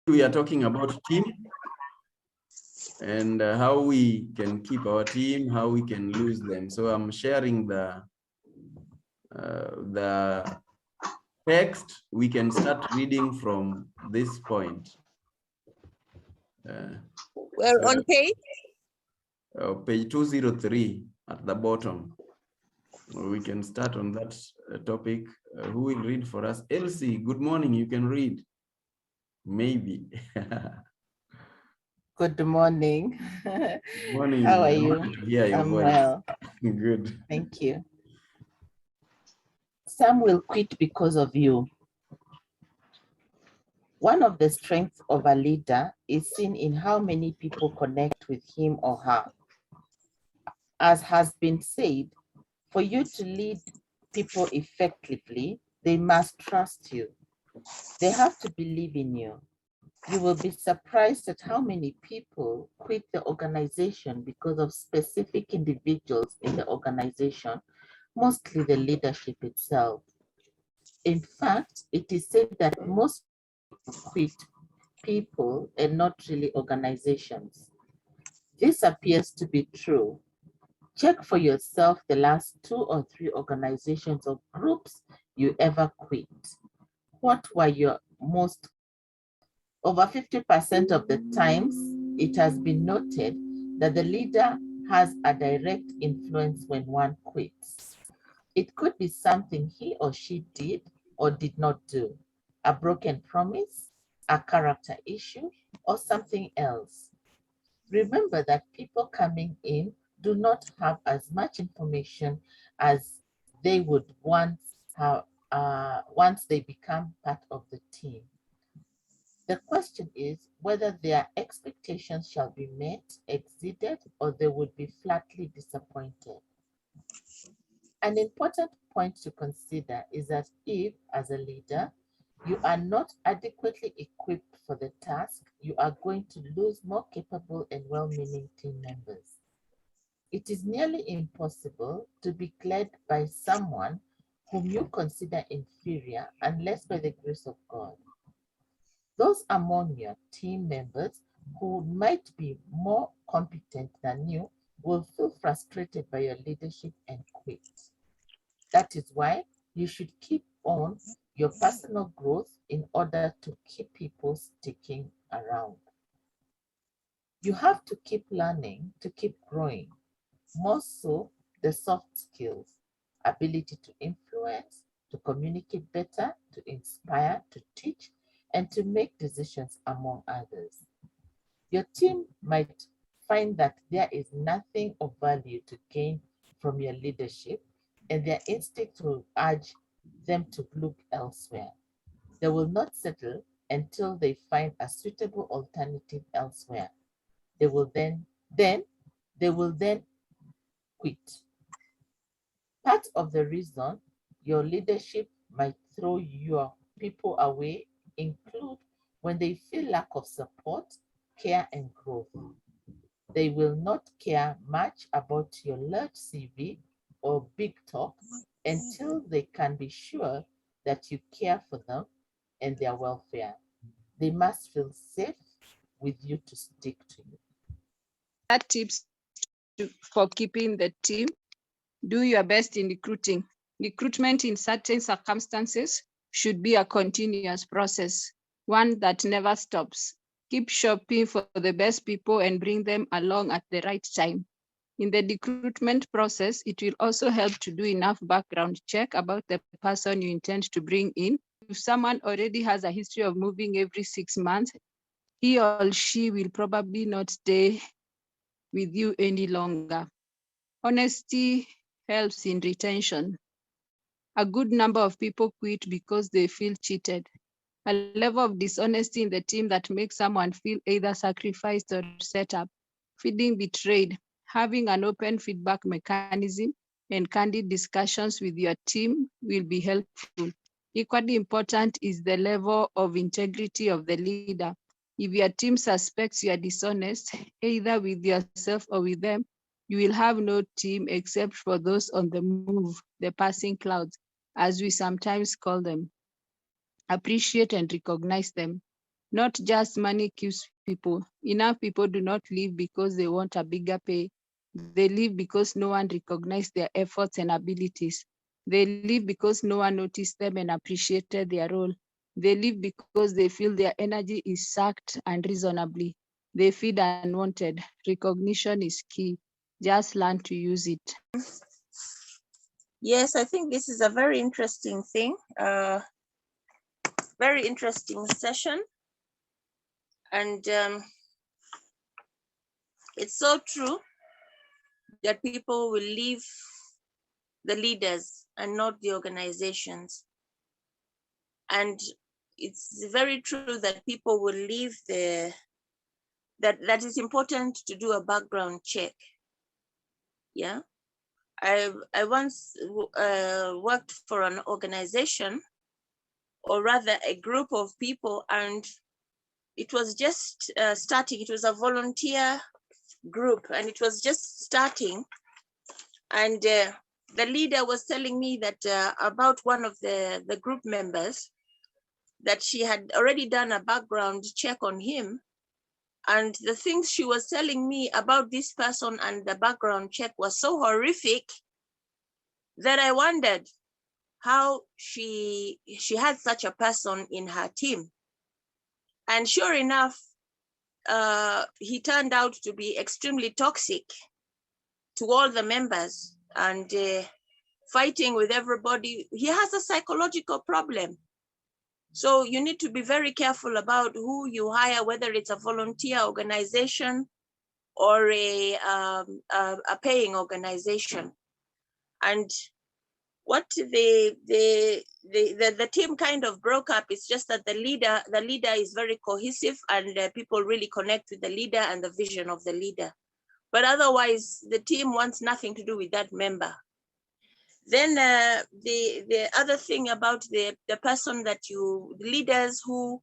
We are talking about team and how we can keep our team, how we can lose them. So I'm sharing the text. We can start reading from this point. We're on page? Page 203 at the bottom. We can start on that topic. Who will read for us? Elsie, good morning. You can read. Maybe. Good morning. Good morning. How are you? To hear your I'm voice. well. Good. Thank you. Some will quit because of you. One of the strengths of a leader is seen in how many people connect with him or her. As has been said, for you to lead people effectively, they must trust you. They have to believe in you. You will be surprised at how many people quit the organization because of specific individuals in the organization, mostly the leadership itself. In fact, it is said that most people quit people and not really organizations. This appears to be true. Check for yourself the last 2 or 3 organizations or groups you ever quit. What were your most? Over 50% of the times, it has been noted that the leader has a direct influence when one quits. It could be something he or she did or did not do, a broken promise, a character issue, or something else. Remember that people coming in do not have as much information as they would once have once they become part of the team. The question is whether their expectations shall be met, exceeded, or they would be flatly disappointed. An important point to consider is that if, as a leader, you are not adequately equipped for the task, you are going to lose more capable and well-meaning team members. It is nearly impossible to be led by someone whom you consider inferior unless by the grace of God. Those among your team members who might be more competent than you will feel frustrated by your leadership and quit. That is why you should keep on your personal growth in order to keep people sticking around. You have to keep learning, to keep growing. More so, the soft skills, ability to influence, to communicate better, to inspire, to teach, and to make decisions among others. Your team might find that there is nothing of value to gain from your leadership, and their instinct will urge them to look elsewhere. They will not settle until they find a suitable alternative elsewhere. They will then quit. Part of the reason your leadership might throw your people away include when they feel lack of support, care, and growth. They will not care much about your large CV or big talk until they can be sure that you care for them and their welfare. They must feel safe with you to stick to you. That tips for keeping the team. Do your best in recruiting. Recruitment in certain circumstances should be a continuous process, one that never stops. Keep shopping for the best people and bring them along at the right time. In the recruitment process, it will also help to do enough background check about the person you intend to bring in. If someone already has a history of moving every 6 months, he or she will probably not stay with you any longer. Honesty helps in retention. A good number of people quit because they feel cheated. A level of dishonesty in the team that makes someone feel either sacrificed or set up, feeling betrayed, having an open feedback mechanism, and candid discussions with your team will be helpful. Equally important is the level of integrity of the leader. If your team suspects you are dishonest, either with yourself or with them, you will have no team except for those on the move, the passing clouds, as we sometimes call them. Appreciate and recognize them. Not just money keeps people. Enough people do not leave because they want a bigger pay. They leave because no one recognized their efforts and abilities. They leave because no one noticed them and appreciated their role. They leave because they feel their energy is sucked unreasonably. They feel unwanted. Recognition is key. Just learn to use it. Yes, I think this is a very interesting thing. Very interesting session. And it's so true that people will leave the leaders and not the organizations. And it's very true that people will leave that is important to do a background check. Yeah. I once worked for an organization, or rather a group of people, and it was just starting. It was a volunteer group and it was just starting. And the leader was telling me that about one of the group members, that she had already done a background check on him. And the things she was telling me about this person and the background check was so horrific that I wondered how she had such a person in her team. And sure enough, he turned out to be extremely toxic to all the members and fighting with everybody. He has a psychological problem. So you need to be very careful about who you hire, whether it's a volunteer organization or a paying organization. And what the team kind of broke up. It's just that the leader is very cohesive and people really connect with the leader and the vision of the leader. But otherwise, the team wants nothing to do with that member. Then the other thing about the person that leaders who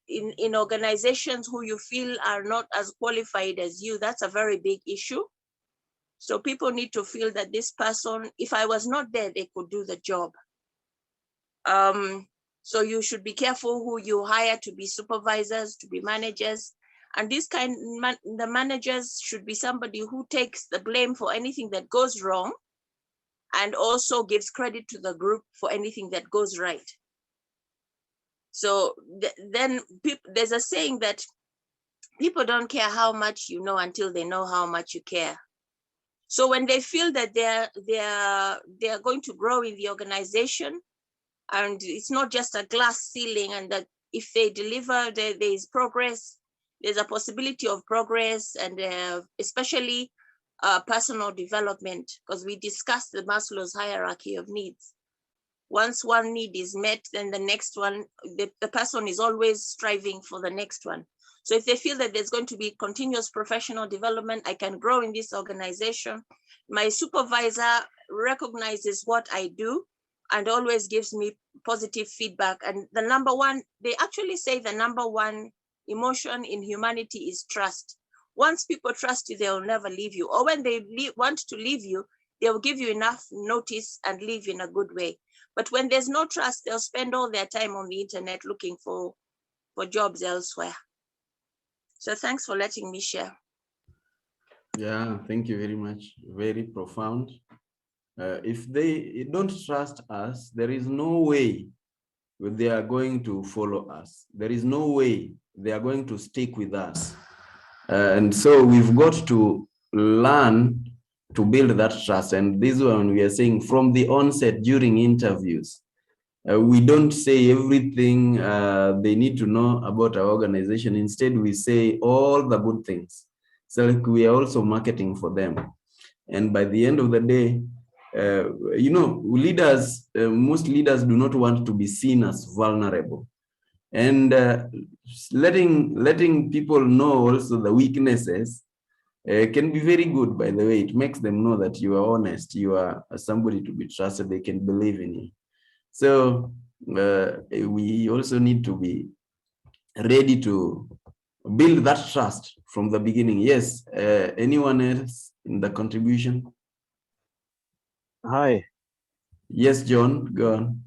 in organizations who you feel are not as qualified as you, that's a very big issue. So people need to feel that this person, if I was not there, they could do the job. So you should be careful who you hire to be supervisors, to be managers. And the managers should be somebody who takes the blame for anything that goes wrong and also gives credit to the group for anything that goes right. So then there's a saying that people don't care how much you know until they know how much you care. So when they feel that they're going to grow in the organization, and it's not just a glass ceiling, and that if they deliver, there is progress, there's a possibility of progress, and especially personal development, because we discussed the Maslow's hierarchy of needs. Once one need is met, then the next one, the person is always striving for the next one. So if they feel that there's going to be continuous professional development, I can grow in this organization, my supervisor recognizes what I do and always gives me positive feedback. And the number one, they actually say the number one emotion in humanity is trust. Once people trust you, they'll never leave you. Or when they want to leave you, they'll give you enough notice and leave in a good way. But when there's no trust, they'll spend all their time on the internet looking for jobs elsewhere. So thanks for letting me share. Yeah, thank you very much. Very profound. If they don't trust us, there is no way they are going to follow us. There is no way they are going to stick with us. And so we've got to learn to build that trust. And this one we are saying from the onset during interviews. We don't say everything they need to know about our organization. Instead, we say all the good things. So like we are also marketing for them. And by the end of the day, leaders, most leaders do not want to be seen as vulnerable. And letting people know also the weaknesses can be very good, by the way. It makes them know that you are honest, you are somebody to be trusted, they can believe in you. So we also need to be ready to build that trust from the beginning. Yes, anyone else in the contribution? Hi. Yes, John, go on.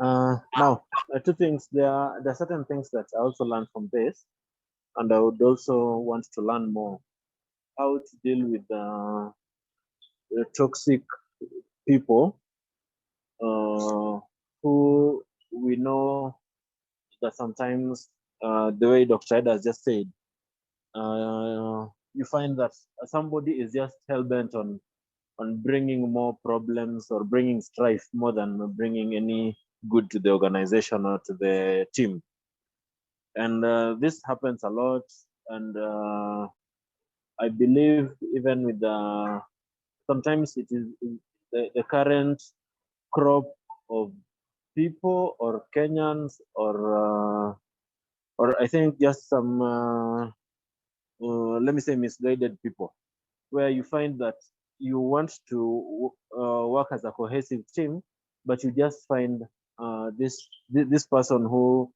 Now, two things. There are certain things that I also learned from this, and I would also want to learn more how to deal with the toxic people who we know that sometimes, the way Dr. Ida has just said, you find that somebody is just hell-bent on bringing more problems or bringing strife more than bringing any good to the organization or to the team. And this happens a lot. And I believe even with sometimes it is the current crop of people or Kenyans or I think just some, let me say, misguided people, where you find that you want to work as a cohesive team, but you just find this person who,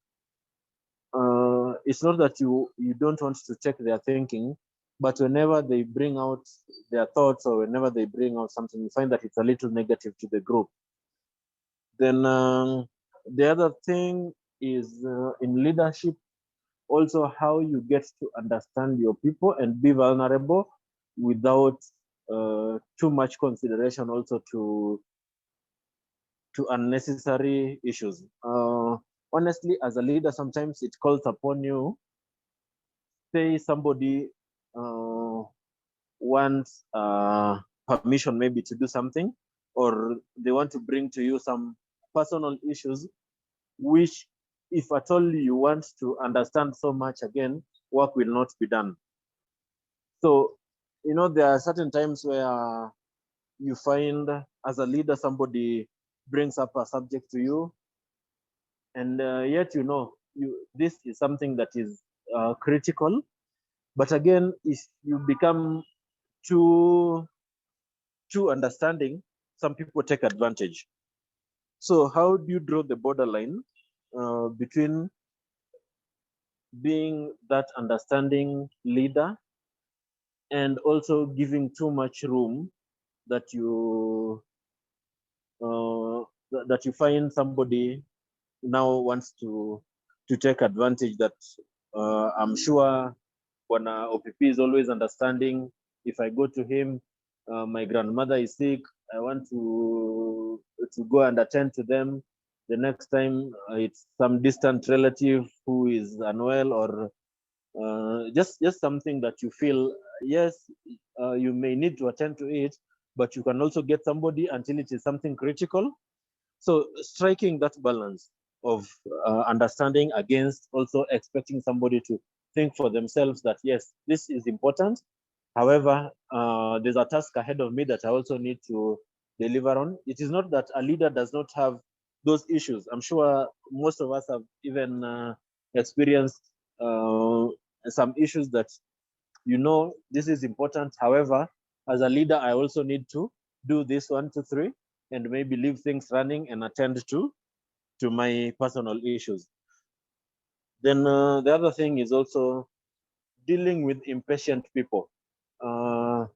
it's not that you don't want to check their thinking, but whenever they bring out their thoughts or whenever they bring out something, you find that it's a little negative to the group. Then the other thing is in leadership, also how you get to understand your people and be vulnerable without too much consideration also to unnecessary issues. Honestly, as a leader, sometimes it calls upon you, say somebody wants permission maybe to do something, or they want to bring to you some personal issues, which if at all you want to understand so much, again, work will not be done. So, there are certain times where you find as a leader, somebody brings up a subject to you, and yet, this is something that is critical. But again, if you become too understanding, some people take advantage. So how do you draw the borderline between being that understanding leader and also giving too much room that you find somebody now wants to take advantage, that I'm sure when OPP is always understanding. If I go to him, my grandmother is sick, I want to go and attend to them. The next time it's some distant relative who is unwell, or just something that you feel, yes, you may need to attend to it, but you can also get somebody until it is something critical. So striking that balance of understanding against also expecting somebody to think for themselves that, yes, this is important. However, there's a task ahead of me that I also need to deliver on. It is not that a leader does not have those issues. I'm sure most of us have even experienced some issues that, this is important. However, as a leader, I also need to do this 1, 2, 3, and maybe leave things running and attend to my personal issues. Then the other thing is also dealing with impatient people. 2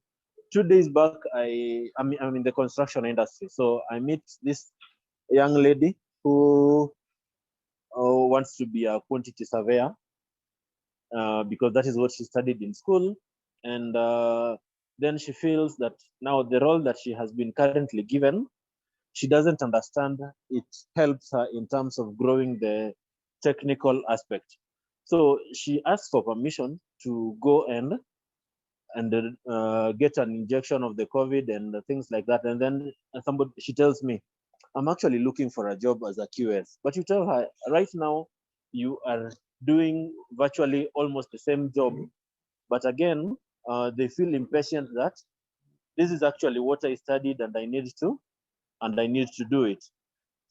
days back, I'm in the construction industry, so I meet this young lady who wants to be a quantity surveyor because that is what she studied in school, and then she feels that now the role that she has been currently given, she doesn't understand it helps her in terms of growing the technical aspect. So she asked for permission to go and get an injection of the COVID and things like that. And then she tells me, I'm actually looking for a job as a QS. But you tell her, right now, you are doing virtually almost the same job. But again, they feel impatient that this is actually what I studied and I need to do it.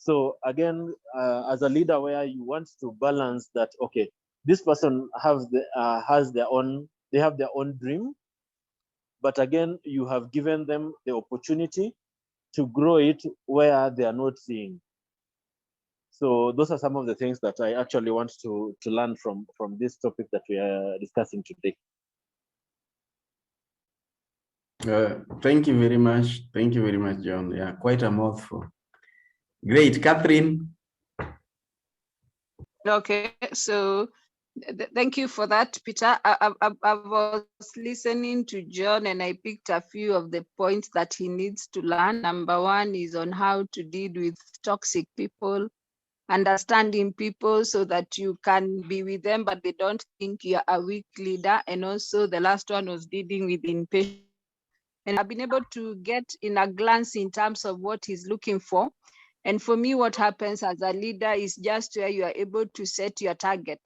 So again, as a leader, where you want to balance that, okay, this person has their own dream, but again, you have given them the opportunity to grow it where they are not seeing. So those are some of the things that I actually want to learn from this topic that we are discussing today. Thank you very much. Thank you very much, John. Yeah, quite a mouthful. Great. Catherine, Okay, so thank you for that, Peter. I was listening to John and I picked a few of the points that he needs to learn. Number one is on how to deal with toxic people, understanding people so that you can be with them, but they don't think you're a weak leader. And also the last one was dealing with impatience. And I've been able to get in a glance in terms of what he's looking for. And for me, what happens as a leader is just where you are able to set your target.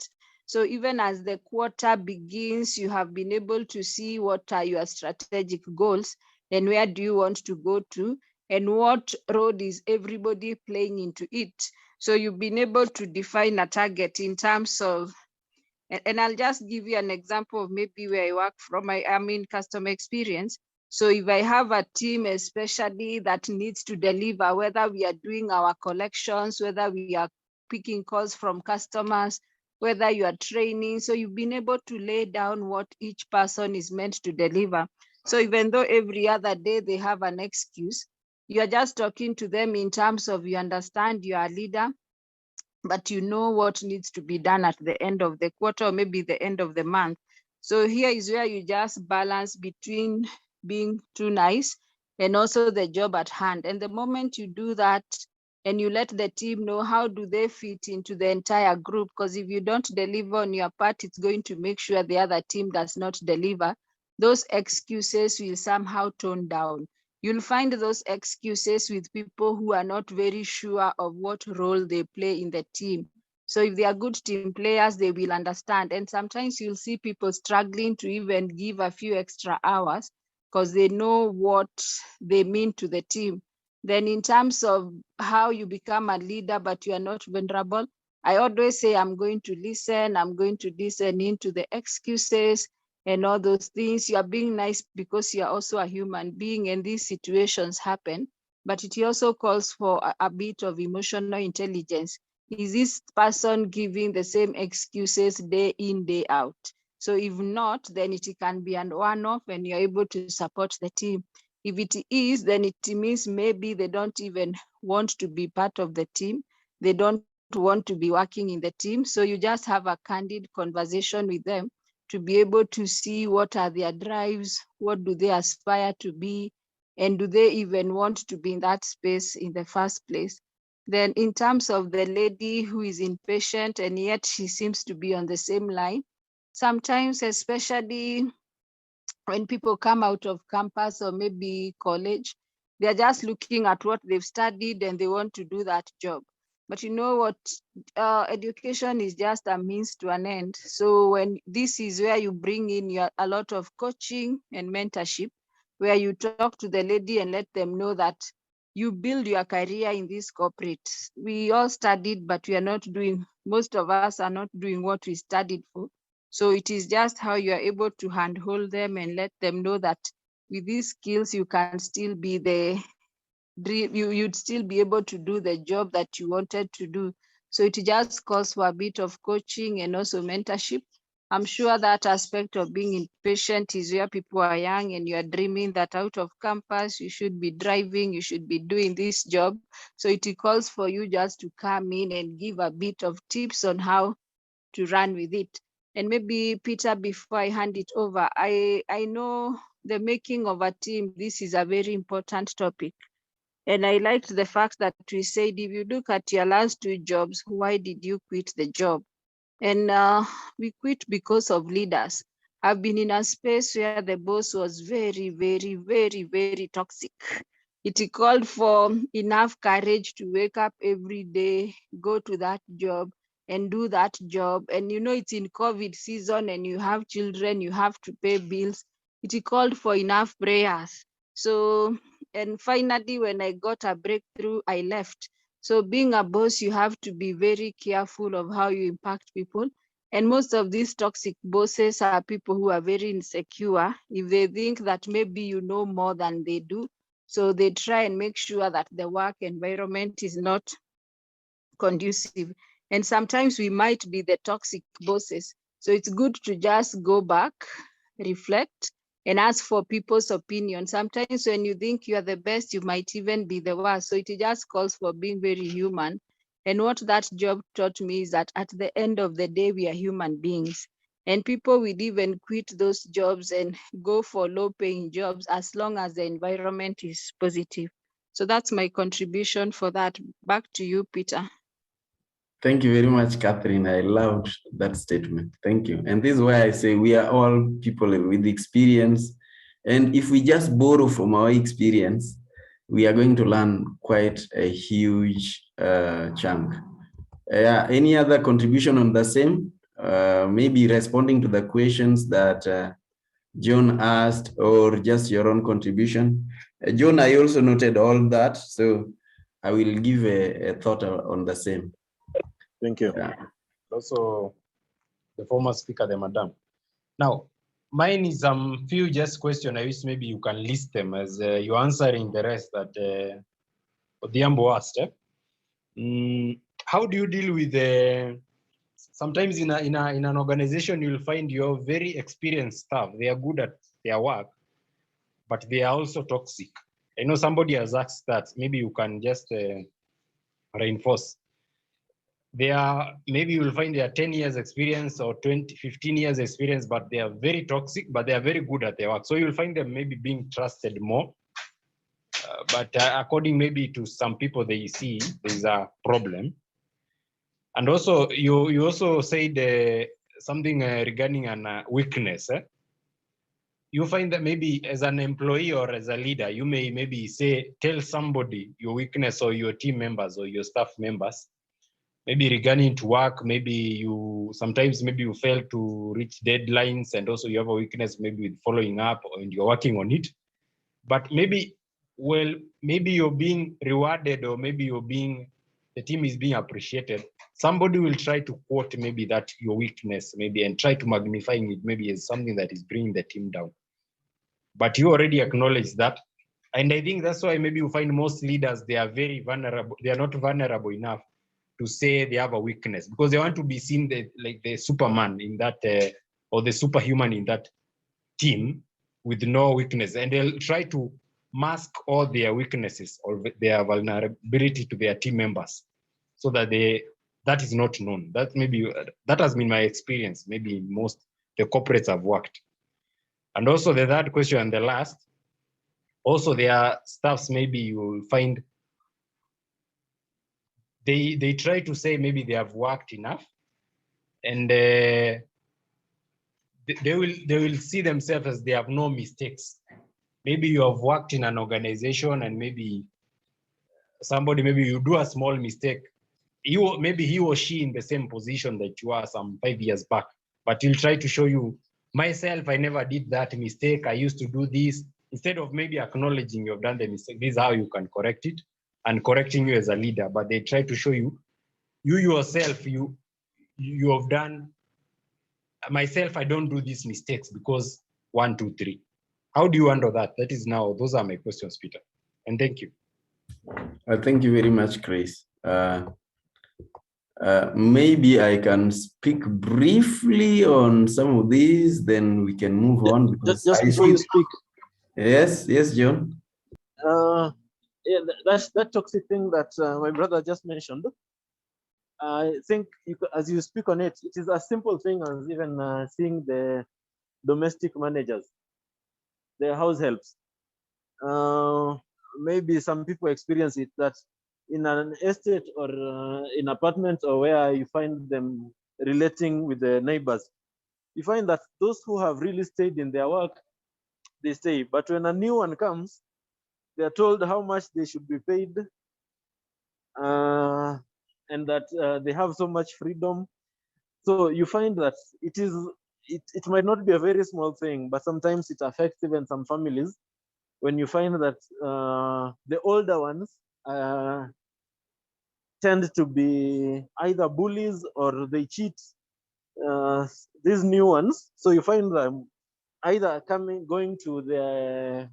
So even as the quarter begins, you have been able to see what are your strategic goals and where do you want to go to and what road is everybody playing into it. So you've been able to define a target in terms of, and I'll just give you an example of maybe where I work from. I'm in customer experience. So if I have a team, especially that needs to deliver, whether we are doing our collections, whether we are picking calls from customers, whether you are training, so you've been able to lay down what each person is meant to deliver. So even though every other day they have an excuse, you are just talking to them in terms of you understand you are a leader, but you know what needs to be done at the end of the quarter or maybe the end of the month. So here is where you just balance between being too nice and also the job at hand. And the moment you do that and you let the team know how do they fit into the entire group, because if you don't deliver on your part, it's going to make sure the other team does not deliver. Those excuses will somehow tone down. You'll find those excuses with people who are not very sure of what role they play in the team. So if they are good team players, they will understand. And sometimes you'll see people struggling to even give a few extra hours because they know what they mean to the team. Then in terms of how you become a leader, but you are not vulnerable, I always say, I'm going to listen into the excuses and all those things. You are being nice because you are also a human being and these situations happen, but it also calls for a bit of emotional intelligence. Is this person giving the same excuses day in, day out? So if not, then it can be an one-off and you're able to support the team. If it is, then it means maybe they don't even want to be part of the team. They don't want to be working in the team. So you just have a candid conversation with them to be able to see what are their drives, what do they aspire to be, and do they even want to be in that space in the first place. Then in terms of the lady who is impatient and yet she seems to be on the same line, sometimes, especially when people come out of campus or maybe college, they're just looking at what they've studied and they want to do that job. But you know what? Education is just a means to an end. So when this is where you bring in a lot of coaching and mentorship, where you talk to the lady and let them know that you build your career in this corporate. We all studied, but we are not doing, most of us are not doing what we studied for. So it is just how you are able to handhold them and let them know that with these skills, you can still be you'd still be able to do the job that you wanted to do. So it just calls for a bit of coaching and also mentorship. I'm sure that aspect of being impatient is where people are young and you are dreaming that out of campus, you should be driving, you should be doing this job. So it calls for you just to come in and give a bit of tips on how to run with it. And maybe Peter, before I hand it over, I know the making of a team, this is a very important topic. And I liked the fact that we said, if you look at your last two jobs, why did you quit the job? And we quit because of leaders. I've been in a space where the boss was very, very, very, very toxic. It called for enough courage to wake up every day, go to that job and do that job. And you know, it's in COVID season and you have children, you have to pay bills. It called for enough prayers. So, and finally, when I got a breakthrough, I left. So being a boss, you have to be very careful of how you impact people. And most of these toxic bosses are people who are very insecure. If they think that maybe you know more than they do, so they try and make sure that the work environment is not conducive. And sometimes we might be the toxic bosses. So it's good to just go back, reflect, and ask for people's opinion. Sometimes when you think you are the best, you might even be the worst. So it just calls for being very human And what that job taught me is that at the end of the day, we are human beings. And people will even quit those jobs and go for low-paying jobs as long as the environment is positive. So that's my contribution for that. Back to you, Peter. Thank you very much, Catherine. I loved that statement. Thank you. And this is why I say we are all people with experience. And if we just borrow from our experience, we are going to learn quite a huge chunk. Any other contribution on the same? Maybe responding to the questions that John asked, or just your own contribution. John, I also noted all that, so I will give a thought on the same. Thank you. Yeah. Also, the former speaker, the madam. Now, mine is few just question. I wish maybe you can list them as you're answering the rest that Odiambo asked. How do you deal with sometimes in an organization you'll find your very experienced staff, they are good at their work, but they are also toxic. I know somebody has asked that. Maybe you can just reinforce. They are, maybe you will find they are 10 years experience or 20, 15 years experience, but they are very toxic, but they are very good at their work. So you'll find them maybe being trusted more. But according maybe to some people, they see there's a problem. And also, you also said something regarding an weakness. You find that maybe as an employee or as a leader, you may maybe tell somebody your weakness, or your team members or your staff members, maybe regarding to work, maybe sometimes you fail to reach deadlines, and also you have a weakness maybe with following up, and you're working on it. But maybe you're being rewarded, or maybe the team is being appreciated. Somebody will try to quote maybe that your weakness, maybe, and try to magnify it maybe as something that is bringing the team down. But you already acknowledge that. And I think that's why maybe you find most leaders, they are very vulnerable. They are not vulnerable enough to say they have a weakness, because they want to be seen like the Superman in that, or the superhuman in that team with no weakness. And they'll try to mask all their weaknesses or their vulnerability to their team members, so that that is not known. That has been my experience, maybe in most the corporates I've worked. And also the third question and the last, also there are staffs maybe you will find they try to say maybe they have worked enough, and they will see themselves as they have no mistakes. Maybe you have worked in an organization, and maybe you do a small mistake. Maybe he or she in the same position that you are some 5 years back, but he'll try to show you, myself, I never did that mistake. I used to do this. Instead of maybe acknowledging you've done the mistake, this is how you can correct it, and correcting you as a leader. But they try to show you yourself, you have done. Myself, I don't do these mistakes because 1, 2, 3. How do you handle that? Those are my questions, Peter. And thank you. Thank you very much, Chris. Maybe I can speak briefly on some of these, then we can move on. Just before you speak. Yes, John. Yeah, that toxic thing that my brother just mentioned. I think as you speak on it, it is a simple thing as even seeing the domestic managers, their house helps. Maybe some people experience it, that in an estate or in apartment, or where you find them relating with the neighbors, you find that those who have really stayed in their work, they stay. But when a new one comes, they are told how much they should be paid, and that they have so much freedom. So you find that it might not be a very small thing, but sometimes it affects even some families, when you find that the older ones tend to be either bullies or they cheat these new ones. So you find them either going to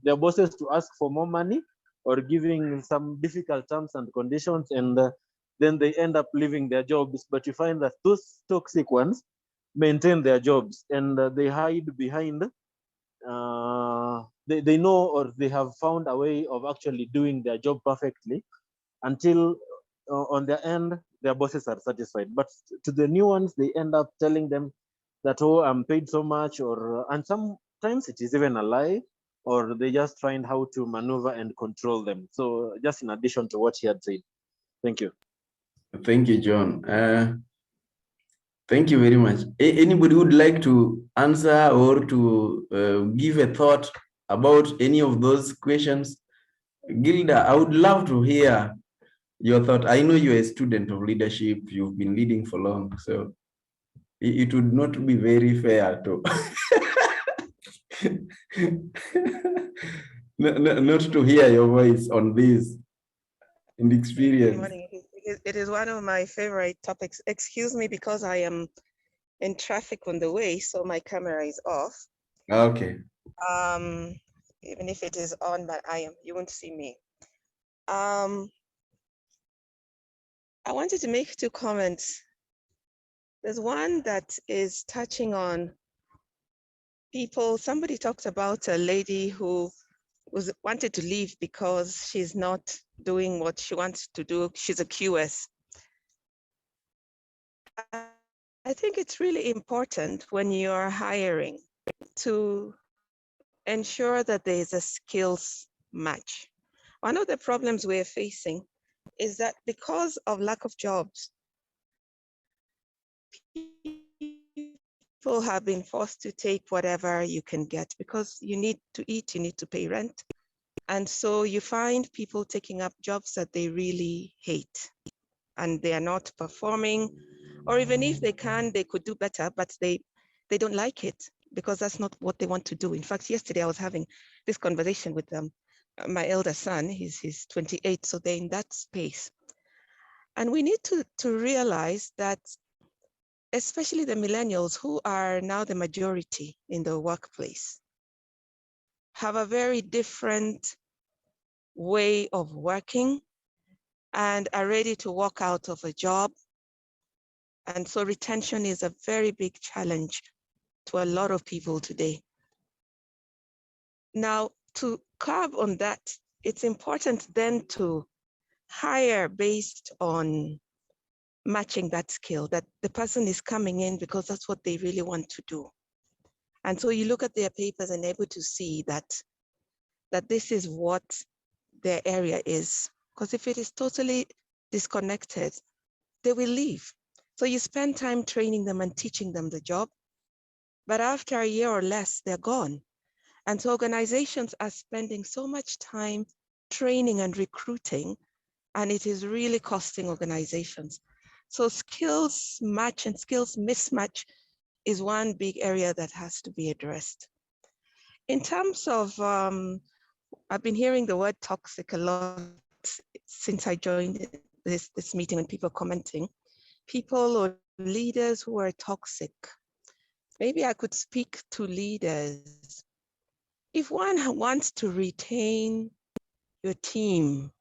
their bosses to ask for more money, or giving some difficult terms and conditions, and then they end up leaving their jobs. But you find that those toxic ones maintain their jobs, and they hide behind they know, or they have found a way of actually doing their job perfectly, until on their end their bosses are satisfied. But to the new ones, they end up telling them that, oh, I'm paid so much, or and sometimes it is even a lie, or they just find how to maneuver and control them. So just in addition to what he had said. Thank you. Thank you, John. Thank you very much. Anybody would like to answer or to give a thought about any of those questions? Gilda, I would love to hear your thought. I know you're a student of leadership. You've been leading for long, so it would not be very fair to not to hear your voice on this and Good experience. morning. It is one of my favorite topics. Excuse me because I am in traffic on the way, so my camera is off. Okay. Even if it is on, but you won't see me. I wanted to make 2 comments. There's one that is touching on people. Somebody talked about a lady who wanted to leave because she's not doing what she wants to do. She's a QS. I think it's really important when you're hiring to ensure that there is a skills match. One of the problems we're facing is that because of lack of jobs, people have been forced to take whatever you can get because you need to eat, you need to pay rent. And so you find people taking up jobs that they really hate and they are not performing, or even if they can, they could do better, but they don't like it because that's not what they want to do. In fact, yesterday I was having this conversation with my elder son. He's 28, so they're in that space. And we need to realize that especially the millennials, who are now the majority in the workplace, have a very different way of working and are ready to walk out of a job. And so retention is a very big challenge to a lot of people today. Now, to curb on that, it's important then to hire based on matching that skill, that the person is coming in because that's what they really want to do. And so you look at their papers and able to see that this is what their area is. Because if it is totally disconnected, they will leave. So you spend time training them and teaching them the job, but after a year or less, they're gone. And so organizations are spending so much time training and recruiting, and it is really costing organizations. So skills match and skills mismatch is one big area that has to be addressed. In terms of, I've been hearing the word toxic a lot since I joined this meeting when people are commenting. People or leaders who are toxic. Maybe I could speak to leaders. If one wants to retain your team,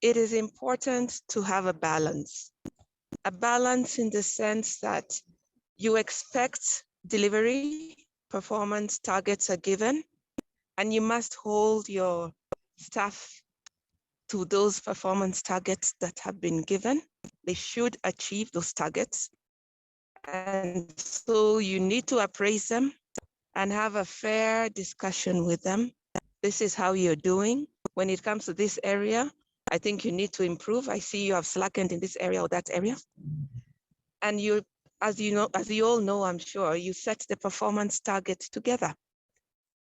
it is important to have a balance in the sense that you expect delivery, performance targets are given, and you must hold your staff to those performance targets that have been given. They should achieve those targets. And so you need to appraise them and have a fair discussion with them. This is how you're doing. When it comes to this area, I think you need to improve. I see you have slackened in this area or that area. And you, as you all know, I'm sure, you set the performance target together.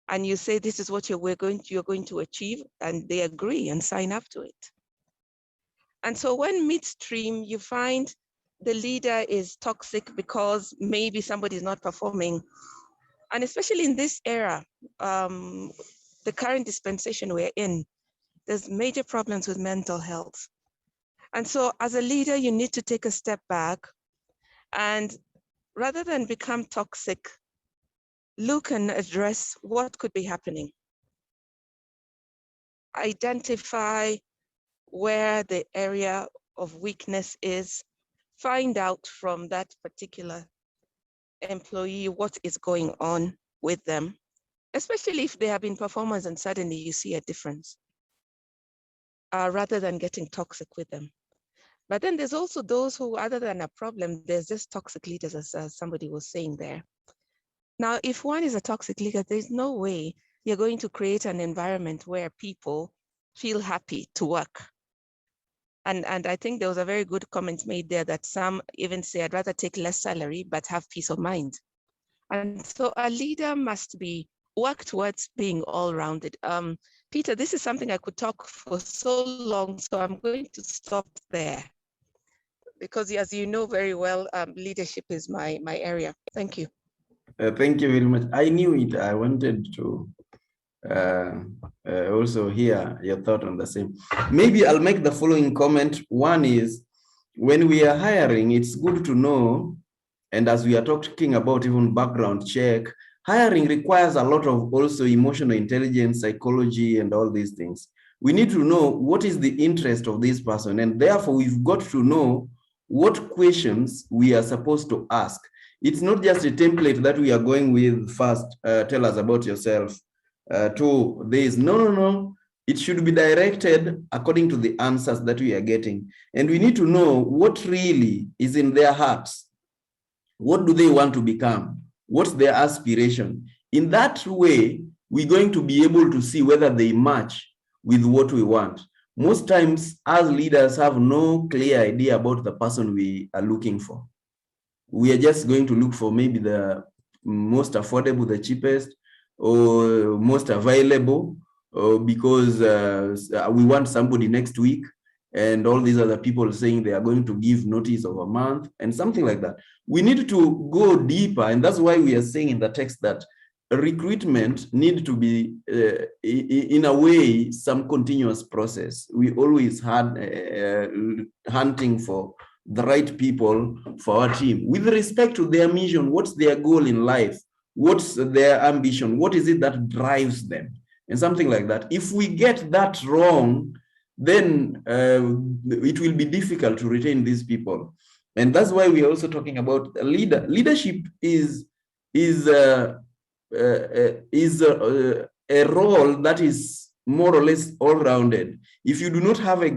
And you say, this is what you're going to achieve, and they agree and sign up to it. And so when midstream, you find the leader is toxic because maybe somebody is not performing. And especially in this era, the current dispensation we're in, there's major problems with mental health. And so as a leader, you need to take a step back and rather than become toxic, look and address what could be happening. Identify where the area of weakness is, find out from that particular employee what is going on with them, especially if they have been performers and suddenly you see a difference, rather than getting toxic with them. But then there's also those who, other than a problem, there's just toxic leaders, as somebody was saying there. Now, if one is a toxic leader, there's no way you're going to create an environment where people feel happy to work. And I think there was a very good comment made there that some even say, I'd rather take less salary, but have peace of mind. And so a leader must work towards being all-rounded. Peter, this is something I could talk for so long, so I'm going to stop there. Because as you know very well, leadership is my area. Thank you. Thank you very much. I knew it. I wanted to also hear your thought on the same. Maybe I'll make the following comment. One is, when we are hiring, it's good to know, and as we are talking about even background check, hiring requires a lot of also emotional intelligence, psychology, and all these things. We need to know what is the interest of this person, and therefore we've got to know what questions we are supposed to ask. It's not just a template that we are going with first, tell us about yourself, to this. No. It should be directed according to the answers that we are getting. And we need to know what really is in their hearts. What do they want to become? What's their aspiration? In that way, we're going to be able to see whether they match with what we want. Most times, as leaders have no clear idea about the person we are looking for. We are just going to look for maybe the most affordable, the cheapest, or most available, because we want somebody next week, and all these other people saying they are going to give notice of a month and something like that. We need to go deeper, and that's why we are saying in the text that recruitment need to be, in a way, some continuous process. We always had hunting for the right people for our team with respect to their mission. What's their goal in life? What's their ambition? What is it that drives them? And something like that. If we get that wrong, then it will be difficult to retain these people. And that's why we're also talking about a leader. Leadership is a role that is more or less all-rounded. If you do not have a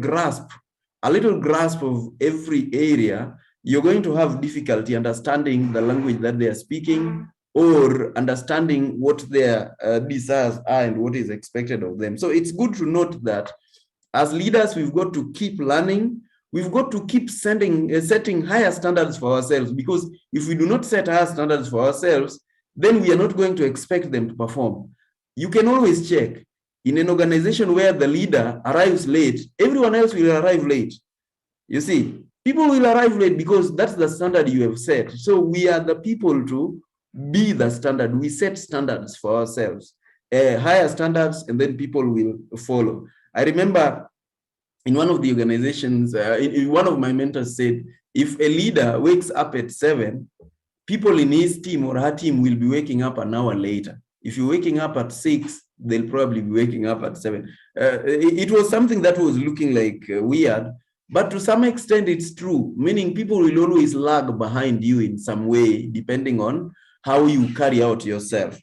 little grasp of every area, you're going to have difficulty understanding the language that they are speaking, or understanding what their desires are and what is expected of them. So it's good to note that as leaders, we've got to keep learning. We've got to keep setting higher standards for ourselves, because if we do not set higher standards for ourselves, then we are not going to expect them to perform. You can always check. In an organization where the leader arrives late, everyone else will arrive late. You see, people will arrive late because that's the standard you have set. So we are the people to be the standard. We set standards for ourselves, higher standards, and then people will follow. I remember in one of the organizations, one of my mentors said, if a leader wakes up at 7, people in his team or her team will be waking up an hour later. If you're waking up at 6, they'll probably be waking up at 7. It was something that was looking like weird, but to some extent it's true, meaning people will always lag behind you in some way, depending on how you carry out yourself.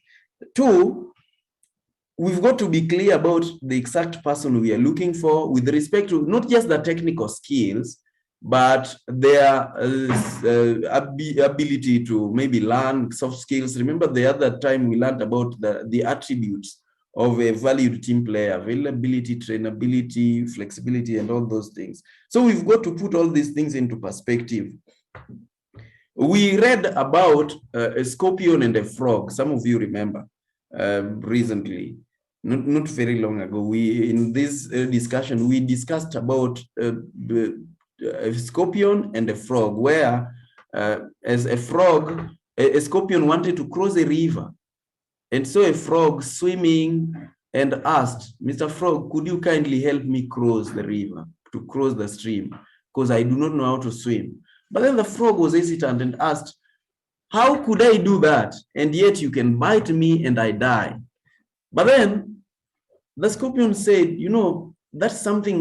2, we've got to be clear about the exact person we are looking for with respect to not just the technical skills, but their ability to maybe learn soft skills. Remember the other time we learned about the attributes of a valued team player: availability, trainability, flexibility, and all those things. So we've got to put all these things into perspective. We read about a scorpion and a frog. Some of you remember recently, not very long ago. In this discussion, we discussed about a scorpion and a frog, where as a frog, a scorpion wanted to cross a river, and saw a frog swimming and asked, "Mr. Frog, could you kindly help me cross the river, to cross the stream, because I do not know how to swim?" But then the frog was hesitant and asked, "How could I do that? And yet you can bite me and I die." But then the scorpion said, "You know, that's something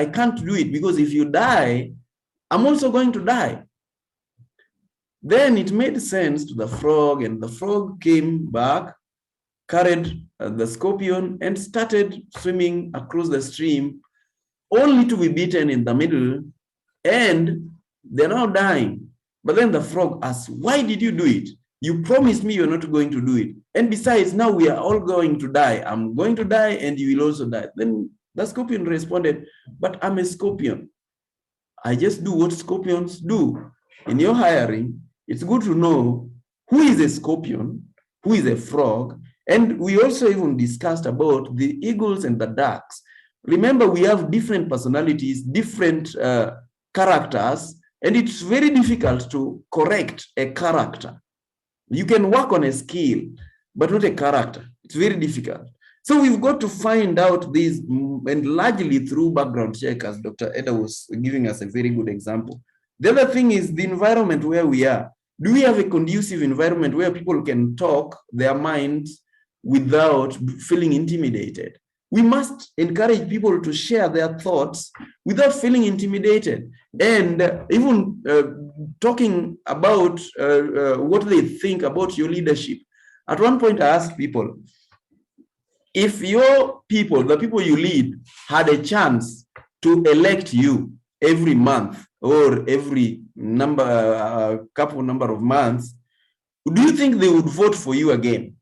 I can't do it, because if you die, I'm also going to die." Then it made sense to the frog, and the frog came back, carried the scorpion, and started swimming across the stream, only to be beaten in the middle and they're now dying. But then the frog asks, why did you do it? You promised me you're not going to do it. And besides, now we are all going to die. I'm going to die and you will also die. Then the scorpion responded, but I'm a scorpion. I just do what scorpions do. In your hiring, it's good to know who is a scorpion, who is a frog. And we also even discussed about the eagles and the ducks. Remember, we have different personalities, different characters, and it's very difficult to correct a character. You can work on a skill, but not a character. It's very difficult. So we've got to find out these, and largely through background check, as Dr. Eda was giving us a very good example. The other thing is the environment where we are. Do we have a conducive environment where people can talk their minds without feeling intimidated? We must encourage people to share their thoughts without feeling intimidated, and even talking about what they think about your leadership. At one point, I asked people, if your people, the people you lead, had a chance to elect you every month or every couple number of months, do you think they would vote for you again?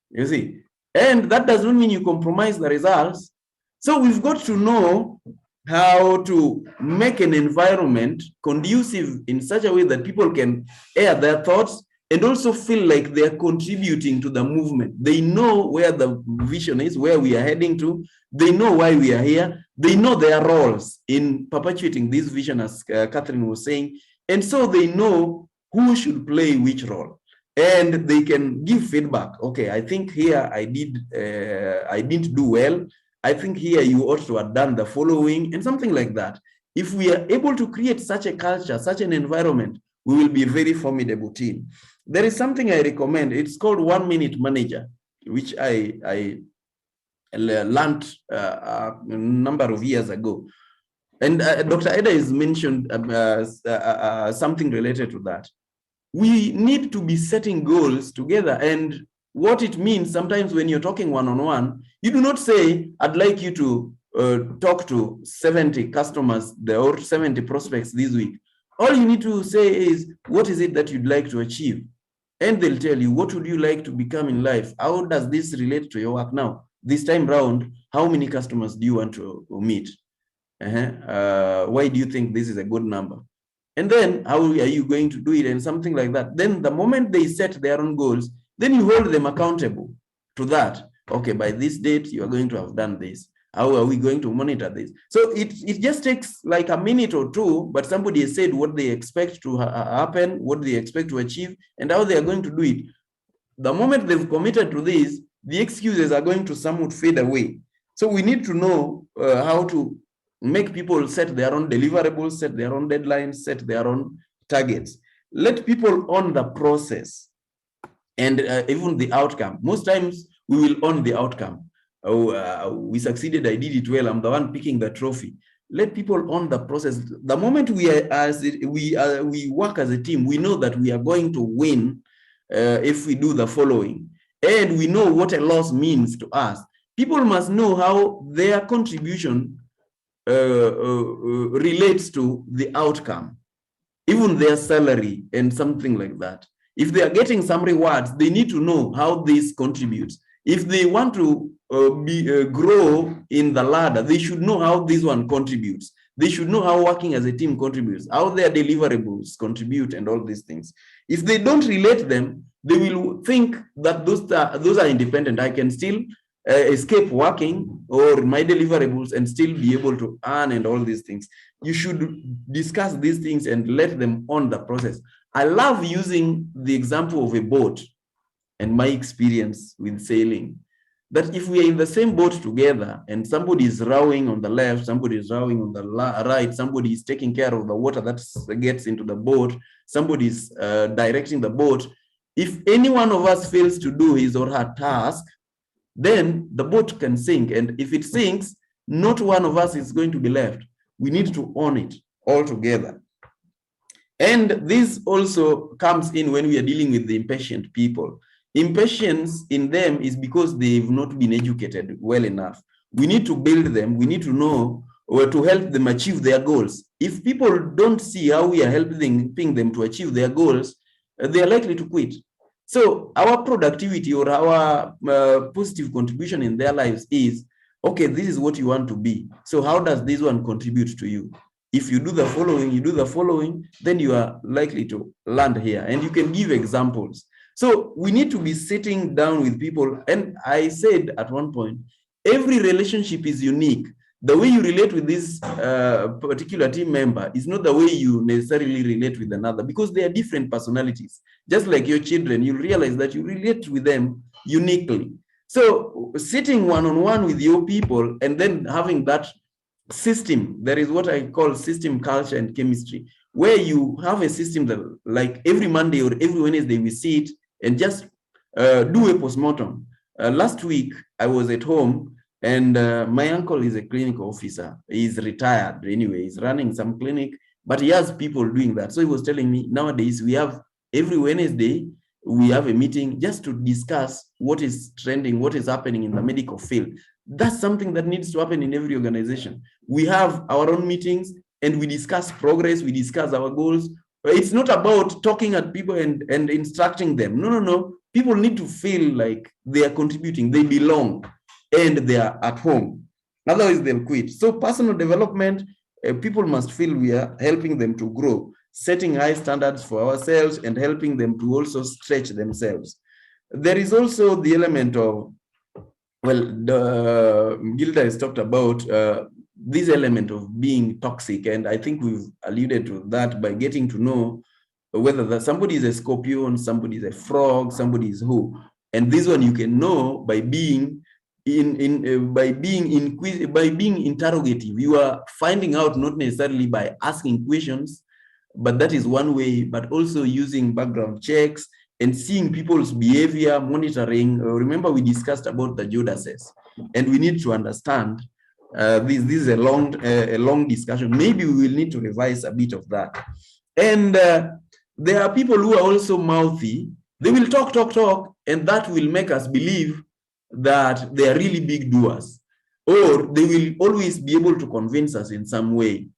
You see, and that does not mean you compromise the results. So we've got to know how to make an environment conducive in such a way that people can air their thoughts and also feel like they're contributing to the movement. They know where the vision is, where we are heading to. They know why we are here. They know their roles in perpetuating this vision, as Catherine was saying. And so they know who should play which role. And they can give feedback. Okay, I think here I didn't do well. I think here you ought to have done the following, and something like that. If we are able to create such a culture, such an environment, we will be a very formidable team. There is something I recommend. It's called 1 Minute Manager, which I learned a number of years ago. And Dr. Eda has mentioned something related to that. We need to be setting goals together. And what it means, sometimes when you're talking one-on-one, you do not say, I'd like you to talk to 70 customers or 70 prospects this week. All you need to say is, what is it that you'd like to achieve? And they'll tell you, what would you like to become in life? How does this relate to your work now? This time round, how many customers do you want to meet? Why do you think this is a good number? And then how are you going to do it, and something like that. Then the moment they set their own goals, then you hold them accountable to that. Okay, by this date, you are going to have done this. How are we going to monitor this? So it just takes like a minute or two, but somebody has said what they expect to happen, what they expect to achieve, and how they are going to do it. The moment they've committed to this, the excuses are going to somewhat fade away. So we need to know how to make people set their own deliverables, set their own deadlines, set their own targets. Let people own the process and even the outcome. Most times we will own the outcome. Oh, we succeeded, I did it well, I'm the one picking the trophy. Let people own the process. The moment we work as a team, we know that we are going to win if we do the following. And we know what a loss means to us. People must know how their contribution relates to the outcome, even their salary and something like that. If they are getting some rewards, they need to know how this contributes. If they want to grow in the ladder, they should know how this one contributes. They should know how working as a team contributes, how their deliverables contribute, and all these things. If they don't relate them, they will think that those are independent. I can still escape working or my deliverables and still be able to earn and all these things. You should discuss these things and let them on the process. I love using the example of a boat and my experience with sailing, that if we are in the same boat together and somebody is rowing on the left, somebody is rowing on the right, somebody is taking care of the water that gets into the boat, somebody is directing the boat, if any one of us fails to do his or her task, then the boat can sink. And if it sinks, not one of us is going to be left. We need to own it all together. And this also comes in when we are dealing with the impatient people. Impatience in them is because they've not been educated well enough. We need to build them. We need to know, or to help them achieve their goals. If people don't see how we are helping them to achieve their goals, they are likely to quit. So our productivity or our positive contribution in their lives is, okay, this is what you want to be. So how does this one contribute to you? If you do the following, then you are likely to land here. And you can give examples. So we need to be sitting down with people. And I said at one point, every relationship is unique. The way you relate with this particular team member is not the way you necessarily relate with another, because they are different personalities. Just like your children, you realize that you relate with them uniquely. So sitting one-on-one with your people and then having that system, there is what I call system, culture, and chemistry, where you have a system that, like, every Monday or every Wednesday we sit and just do a postmortem. Last week I was at home, and my uncle is a clinic officer. He's retired anyway. He's running some clinic, but he has people doing that. So he was telling me, nowadays we have every Wednesday we have a meeting just to discuss what is trending, what is happening in the medical field. That's something that needs to happen in every organization. We have our own meetings and we discuss progress, we discuss our goals. It's not about talking at people and instructing them. No. People need to feel like they are contributing, they belong, and they are at home. Otherwise, they'll quit. So personal development, people must feel we are helping them to grow, setting high standards for ourselves and helping them to also stretch themselves. There is also the element of, well, Gilda has talked about this element of being toxic, and I think we've alluded to that by getting to know whether somebody is a scorpion, somebody is a frog, somebody is who. And this one you can know by being by being interrogative. You are finding out not necessarily by asking questions, but that is one way, but also using background checks and seeing people's behavior, monitoring. Remember, we discussed about the Judases, and we need to understand this is a long discussion. Maybe we will need to revise a bit of that. And there are people who are also mouthy. They will talk, and that will make us believe that they are really big doers, or they will always be able to convince us in some way.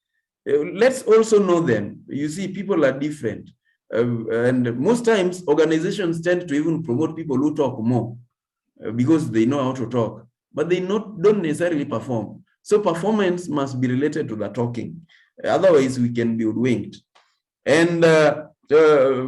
Let's also know them. You see, people are different. And most times, organizations tend to even promote people who talk more because they know how to talk, but they don't necessarily perform. So performance must be related to the talking. Otherwise, we can be hoodwinked. And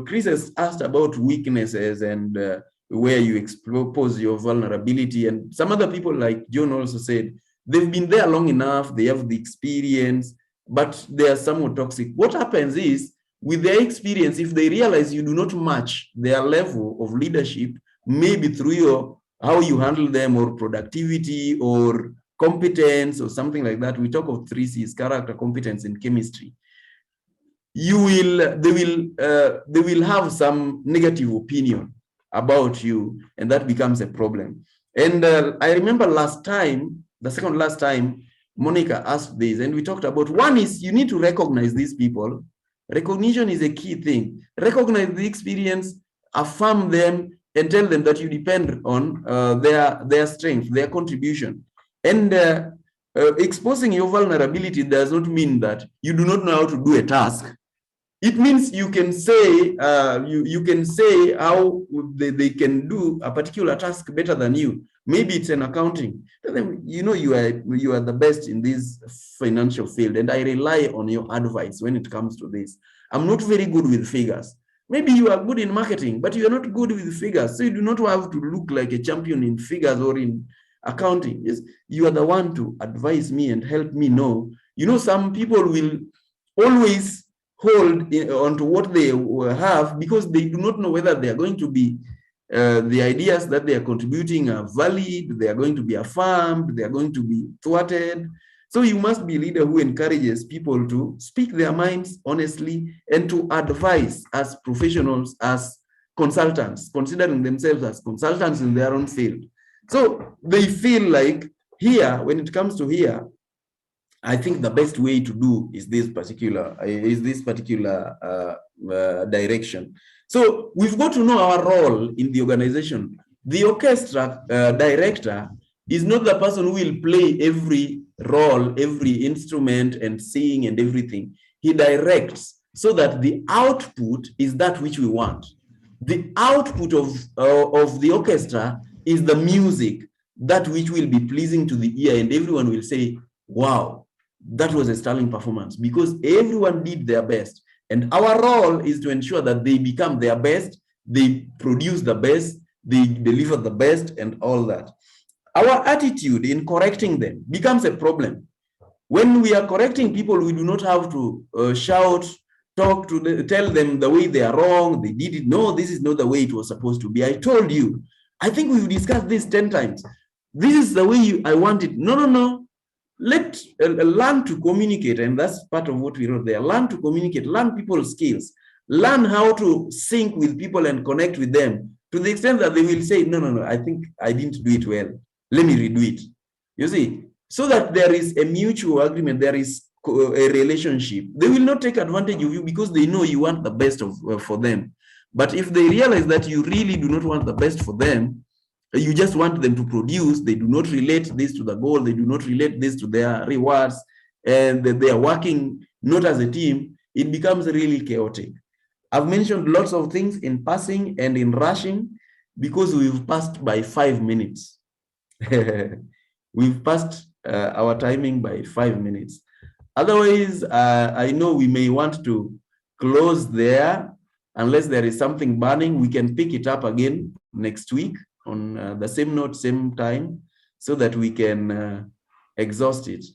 Chris has asked about weaknesses and where you expose your vulnerability. And some other people, like John, also said, they've been there long enough, they have the experience, but they are somewhat toxic. What happens is, with their experience, if they realize you do not match their level of leadership, maybe through how you handle them, or productivity, or competence, or something like that. We talk of 3 C's: character, competence, and chemistry. They will have some negative opinion about you, and that becomes a problem. And I remember the second last time, Monica asked this, and we talked about, one is you need to recognize these people. Recognition is a key thing. Recognize the experience, affirm them, and tell them that you depend on their strength, their contribution. And exposing your vulnerability does not mean that you do not know how to do a task. It means you can say you can say how they can do a particular task better than you. Maybe it's an accounting. You know, you are the best in this financial field, and I rely on your advice when it comes to this. I'm not very good with figures. Maybe you are good in marketing, but you are not good with figures. So you do not have to look like a champion in figures or in accounting. Yes, you are the one to advise me and help me know. You know, some people will always hold onto what they have because they do not know whether they are going to be the ideas that they are contributing are valid, they are going to be affirmed, they are going to be thwarted. So you must be a leader who encourages people to speak their minds honestly and to advise as professionals, as consultants, considering themselves as consultants in their own field. So they feel like here, when it comes to here, I think the best way to do is this particular direction. So we've got to know our role in the organization. The orchestra director is not the person who will play every role, every instrument and sing and everything. He directs so that the output is that which we want. The output of the orchestra is the music, that which will be pleasing to the ear, and everyone will say, wow, that was a sterling performance, because everyone did their best. And our role is to ensure that they become their best, they produce the best, they deliver the best, and all that. Our attitude in correcting them becomes a problem. When we are correcting people, we do not have to shout, talk to them, tell them the way they are wrong, they did it. No, this is not the way it was supposed to be. I told you. I think we've discussed this 10 times. This is the way I want it. No, no, no. Learn to communicate, and that's part of what we wrote there. Learn to communicate, learn people's skills, learn how to sync with people and connect with them to the extent that they will say, no, no, no, I think I didn't do it well. Let me redo it. You see, so that there is a mutual agreement, there is a relationship. They will not take advantage of you because they know you want the best for them. But if they realize that you really do not want the best for them, you just want them to produce, they do not relate this to the goal, they do not relate this to their rewards, and they are working not as a team, it becomes really chaotic. I've mentioned lots of things in passing and in rushing because we've passed by 5 minutes. We've passed our timing by 5 minutes. Otherwise, I know we may want to close there. Unless there is something burning, we can pick it up again next week on the same note, same time, so that we can exhaust it.